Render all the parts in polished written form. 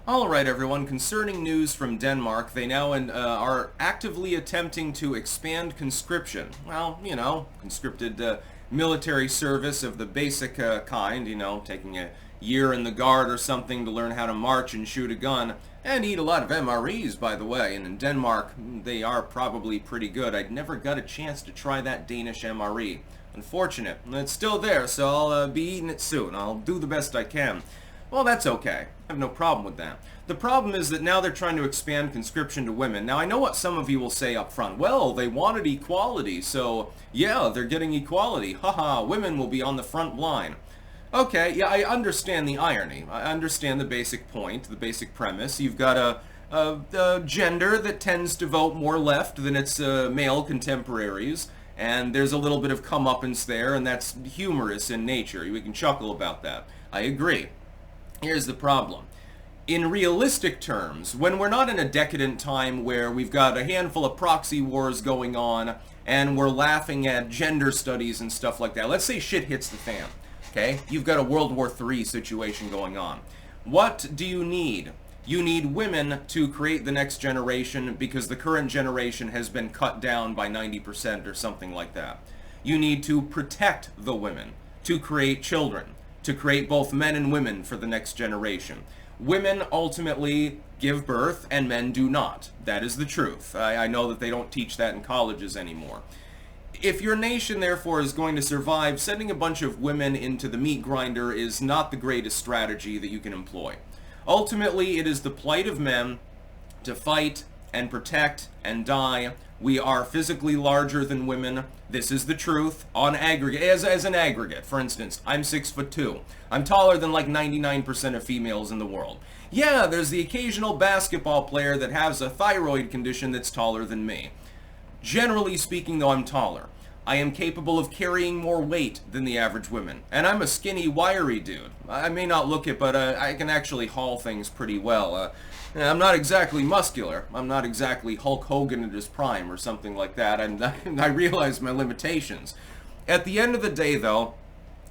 Alright everyone, concerning news from Denmark, they now are actively attempting to expand conscription. Well, conscripted military service of the basic kind, taking a year in the guard or something to learn how to march and shoot a gun, and eat a lot of MREs, by the way. And in Denmark, they are probably pretty good. I'd never got a chance to try that Danish MRE. Unfortunate. It's still there, so I'll be eating it soon. I'll do the best I can. Well, that's okay. I have no problem with that. The problem is that now they're trying to expand conscription to women. Now, I know what some of you will say up front. Well, they wanted equality, so yeah, they're getting equality. Haha, women will be on the front line. Okay, yeah, I understand the irony. I understand the basic point, the basic premise. You've got a gender that tends to vote more left than its male contemporaries, and there's a little bit of comeuppance there, and that's humorous in nature. We can chuckle about that. I agree. Here's the problem. In realistic terms, when we're not in a decadent time where we've got a handful of proxy wars going on and we're laughing at gender studies and stuff like that, let's say shit hits the fan, okay? You've got a World War III situation going on. What do you need? You need women to create the next generation because the current generation has been cut down by 90% or something like that. You need to protect the women, to create children, to create both men and women for the next generation. Women ultimately give birth and men do not. That is the truth. I know that they don't teach that in colleges anymore. If your nation, therefore, is going to survive, sending a bunch of women into the meat grinder is not the greatest strategy that you can employ. Ultimately, it is the plight of men to fight and protect and die. We are physically larger than women. This is the truth on aggregate, as an aggregate. For instance, I'm 6'2". I'm taller than like 99% of females in the world. Yeah, there's the occasional basketball player that has a thyroid condition that's taller than me. Generally speaking, though, I'm taller. I am capable of carrying more weight than the average woman. And I'm a skinny, wiry dude. I may not look it, but I can actually haul things pretty well. I'm not exactly muscular. I'm not exactly Hulk Hogan at his prime or something like that. And I realize my limitations. At the end of the day, though,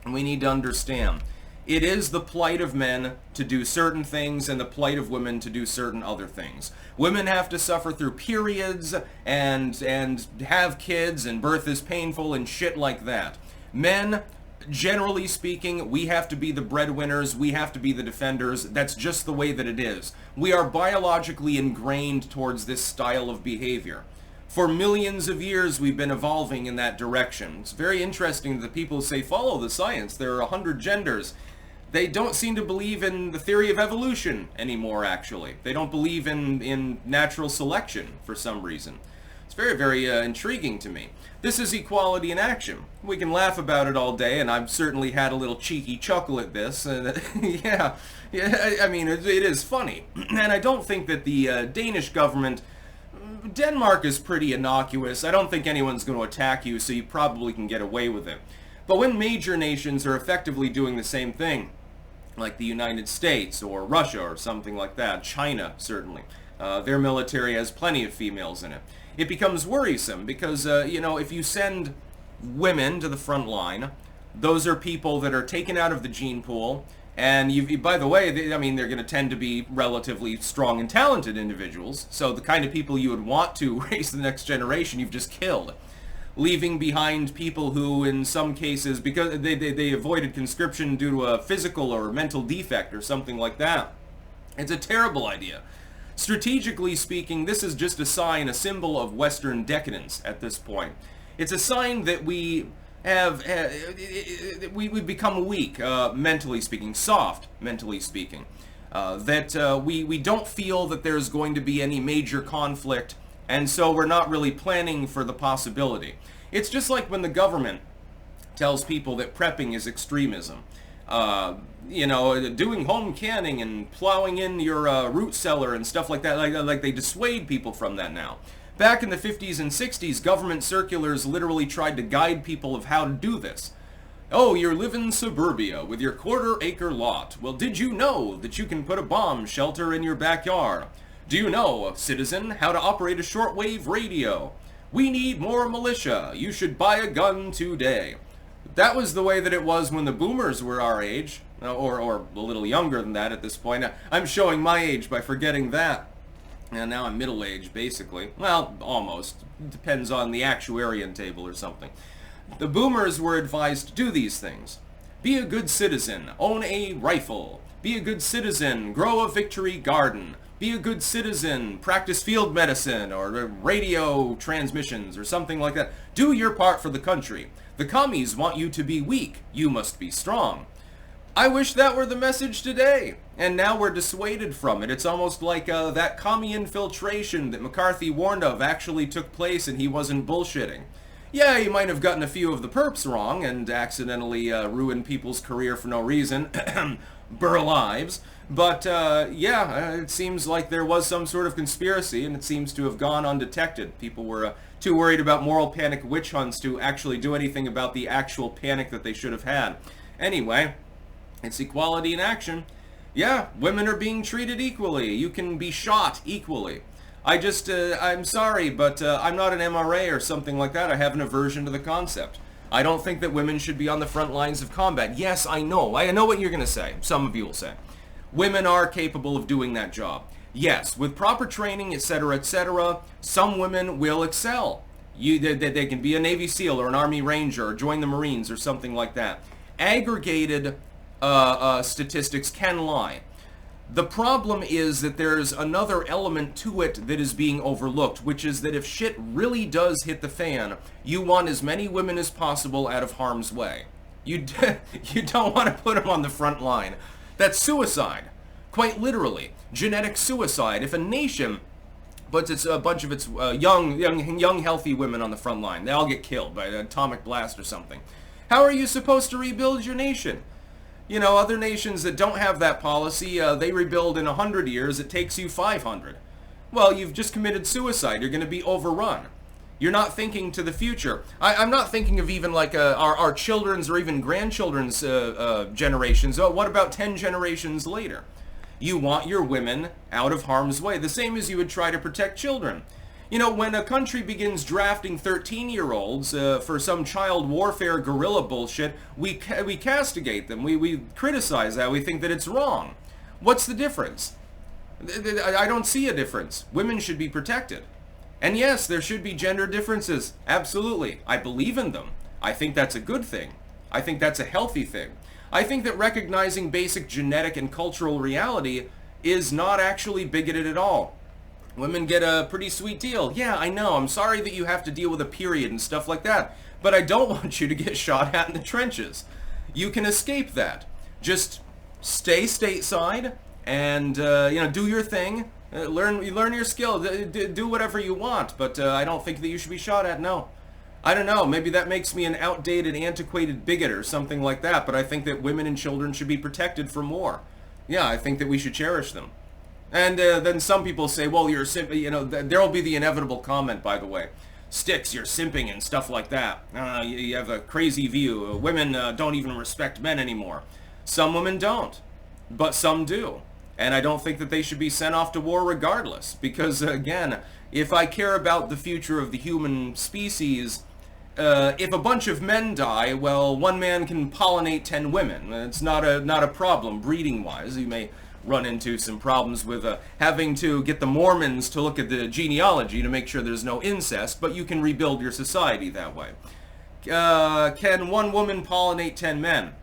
we need to understand, it is the plight of men to do certain things and the plight of women to do certain other things. Women have to suffer through periods and have kids, and birth is painful and shit like that. Men, generally speaking, we have to be the breadwinners, we have to be the defenders. That's just the way that it is. We are biologically ingrained towards this style of behavior. For millions of years, we've been evolving in that direction. It's very interesting that people say, follow the science, there are 100 genders. They don't seem to believe in the theory of evolution anymore, actually. They don't believe in natural selection for some reason. It's very, very intriguing to me. This is equality in action. We can laugh about it all day, and I've certainly had a little cheeky chuckle at this. Yeah, I mean, it is funny. And I don't think that the Danish government... Denmark is pretty innocuous. I don't think anyone's going to attack you, so you probably can get away with it. But when major nations are effectively doing the same thing, like the United States or Russia or something like that, China certainly, their military has plenty of females in it, it becomes worrisome because, if you send women to the front line, those are people that are taken out of the gene pool, and by the way, they're going to tend to be relatively strong and talented individuals, so the kind of people you would want to raise the next generation, you've just killed. Leaving behind people who, in some cases, because they avoided conscription due to a physical or mental defect or something like that. It's a terrible idea. Strategically speaking, this is just a sign, a symbol of Western decadence at this point. It's a sign that we've become weak, mentally speaking, soft, mentally speaking. That we don't feel that there's going to be any major conflict, and so we're not really planning for the possibility. It's just like when the government tells people that prepping is extremism. Doing home canning and plowing in your root cellar and stuff like that, like they dissuade people from that now. Back in the 50s and 60s, government circulars literally tried to guide people of how to do this. Oh, you live in suburbia with your quarter-acre lot. Well, did you know that you can put a bomb shelter in your backyard? Do you know, citizen, how to operate a shortwave radio? We need more militia. You should buy a gun today. That was the way that it was when the boomers were our age, or a little younger than that at this point. I'm showing my age by forgetting that. And now I'm middle-aged, basically. Well, almost. It depends on the actuarian table or something. The boomers were advised to do these things. Be a good citizen. Own a rifle. Be a good citizen. Grow a victory garden. Be a good citizen. Practice field medicine or radio transmissions or something like that. Do your part for the country. The commies want you to be weak. You must be strong. I wish that were the message today. And now we're dissuaded from it. It's almost like that commie infiltration that McCarthy warned of actually took place and he wasn't bullshitting. Yeah, he might have gotten a few of the perps wrong and accidentally ruined people's career for no reason. Burr lives. But, it seems like there was some sort of conspiracy, and it seems to have gone undetected. People were too worried about moral panic witch hunts to actually do anything about the actual panic that they should have had. Anyway, it's equality in action. Yeah, women are being treated equally. You can be shot equally. I'm sorry, but I'm not an MRA or something like that. I have an aversion to the concept. I don't think that women should be on the front lines of combat. Yes, I know what you're going to say. Some of you will say. Women are capable of doing that job. Yes, with proper training, etc., some women will excel. They can be a Navy SEAL or an Army Ranger or join the Marines or something like that. Aggregated statistics can lie. The problem is that there's another element to it that is being overlooked, which is that if shit really does hit the fan, you want as many women as possible out of harm's way. You don't want to put them on the front line. That's suicide. Quite literally. Genetic suicide. If a nation puts a bunch of its young, healthy women on the front line, they all get killed by an atomic blast or something. How are you supposed to rebuild your nation? You know, other nations that don't have that policy, they rebuild in 100 years. It takes you 500. Well, you've just committed suicide. You're going to be overrun. You're not thinking to the future. I'm not thinking of even like our children's or even grandchildren's generations. Oh, what about 10 generations later? You want your women out of harm's way, the same as you would try to protect children. You know, when a country begins drafting 13-year-olds for some child warfare guerrilla bullshit, we castigate them. We criticize that. We think that it's wrong. What's the difference? I don't see a difference. Women should be protected. And yes, there should be gender differences. Absolutely. I believe in them. I think that's a good thing. I think that's a healthy thing. I think that recognizing basic genetic and cultural reality is not actually bigoted at all. Women get a pretty sweet deal. Yeah, I know. I'm sorry that you have to deal with a period and stuff like that. But I don't want you to get shot at in the trenches. You can escape that. Just stay stateside and, do your thing. Learn your skill. Do whatever you want. But I don't think that you should be shot at. No. I don't know. Maybe that makes me an outdated, antiquated bigot or something like that. But I think that women and children should be protected from war. Yeah, I think that we should cherish them. And then some people say, well, you're simping, there will be the inevitable comment, by the way. Sticks, you're simping and stuff like that. You have a crazy view. Women don't even respect men anymore. Some women don't, but some do. And I don't think that they should be sent off to war regardless. Because, again, if I care about the future of the human species, if a bunch of men die, well, one man can pollinate 10 women. It's not a problem breeding-wise. You may run into some problems with having to get the Mormons to look at the genealogy to make sure there's no incest, but you can rebuild your society that way. Can one woman pollinate 10 men?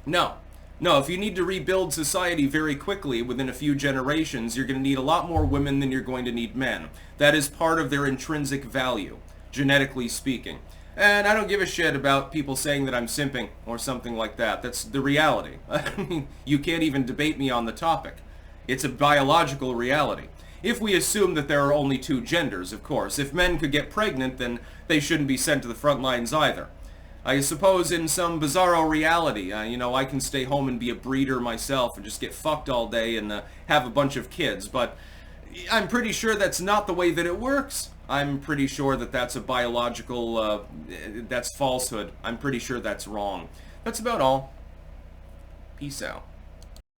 No. No, if you need to rebuild society very quickly within a few generations, you're going to need a lot more women than you're going to need men. That is part of their intrinsic value, genetically speaking. And I don't give a shit about people saying that I'm simping or something like that. That's the reality. I mean, you can't even debate me on the topic. It's a biological reality. If we assume that there are only two genders, of course. If men could get pregnant, then they shouldn't be sent to the front lines either. I suppose in some bizarro reality, I can stay home and be a breeder myself and just get fucked all day and have a bunch of kids. But I'm pretty sure that's not the way that it works. I'm pretty sure that that's a biological, that's falsehood. I'm pretty sure that's wrong. That's about all. Peace out.